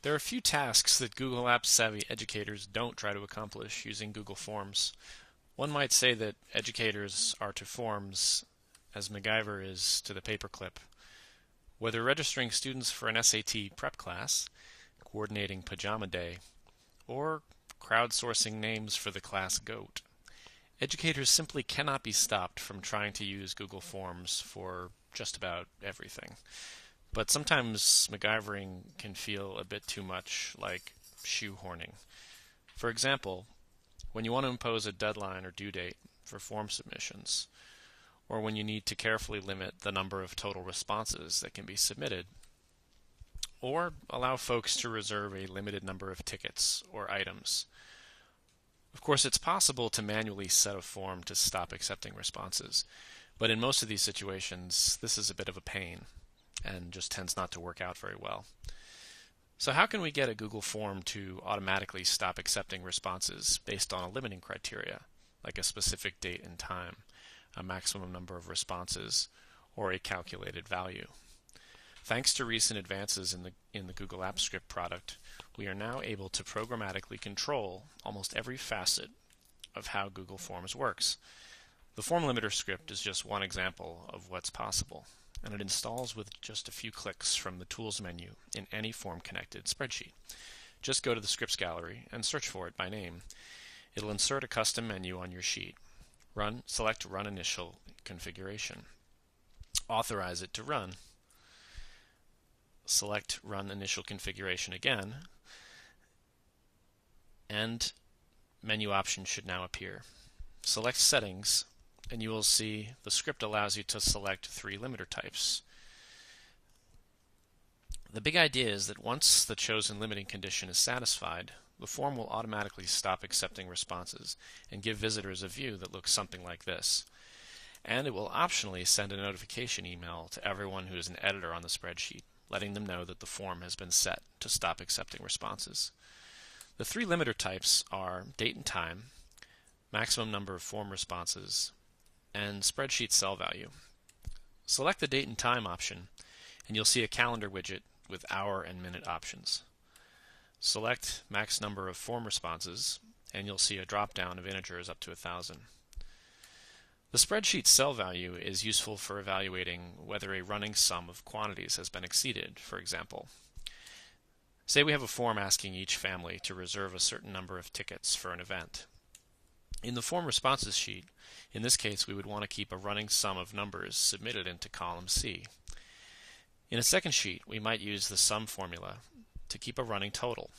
There are a few tasks that Google Apps savvy educators don't try to accomplish using Google Forms. One might say that educators are to forms as MacGyver is to the paperclip. Whether registering students for an SAT prep class, coordinating pajama day, or crowdsourcing names for the class goat, educators simply cannot be stopped from trying to use Google Forms for just about everything. But sometimes MacGyvering can feel a bit too much like shoehorning. For example, when you want to impose a deadline or due date for form submissions, or when you need to carefully limit the number of total responses that can be submitted, or allow folks to reserve a limited number of tickets or items. Of course, it's possible to manually set a form to stop accepting responses, but in most of these situations, this is a bit of a pain and just tends not to work out very well. So how can we get a Google form to automatically stop accepting responses based on a limiting criteria, like a specific date and time, a maximum number of responses, or a calculated value? Thanks to recent advances in the Google Apps Script product, we are now able to programmatically control almost every facet of how Google Forms works. The formLimiter script is just one example of what's possible, and it installs with just a few clicks from the Tools menu in any form-connected spreadsheet. Just go to the Scripts gallery and search for it by name. It'll insert a custom menu on your sheet. Select Run Initial Configuration. Authorize it to run. Select Run Initial Configuration again, and menu options should now appear. Select Settings, and you will see the script allows you to select 3 limiter types. The big idea is that once the chosen limiting condition is satisfied, the form will automatically stop accepting responses and give visitors a view that looks something like this. And it will optionally send a notification email to everyone who is an editor on the spreadsheet, letting them know that the form has been set to stop accepting responses. The 3 limiter types are date and time, maximum number of form responses, and spreadsheet cell value. Select the date and time option, and you'll see a calendar widget with hour and minute options. Select max number of form responses, and you'll see a drop-down of integers up to 1,000. The spreadsheet cell value is useful for evaluating whether a running sum of quantities has been exceeded. For example, say we have a form asking each family to reserve a certain number of tickets for an event. In the form responses sheet, in this case we would want to keep a running sum of numbers submitted into column C. In a second sheet, we might use the sum formula to keep a running total,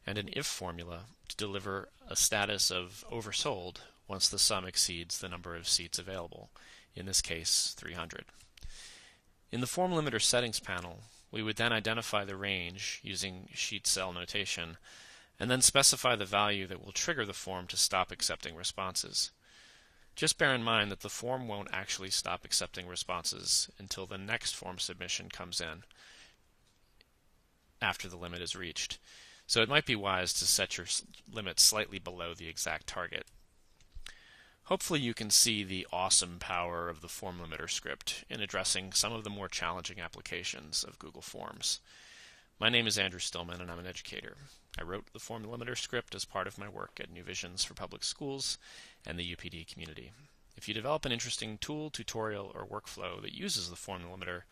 and an if formula to deliver a status of oversold once the sum exceeds the number of seats available, in this case 300. In the formLimiter settings panel, we would then identify the range using sheet cell notation, and then specify the value that will trigger the form to stop accepting responses. Just bear in mind that the form won't actually stop accepting responses until the next form submission comes in after the limit is reached. So it might be wise to set your limit slightly below the exact target. Hopefully you can see the awesome power of the formLimiter script in addressing some of the more challenging applications of Google Forms. My name is Andrew Stillman, and I'm an educator. I wrote the formLimiter script as part of my work at New Visions for Public Schools and the UPD community. If you develop an interesting tool, tutorial, or workflow that uses the formLimiter,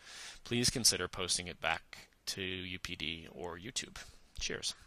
please consider posting it back to UPD or YouTube. Cheers.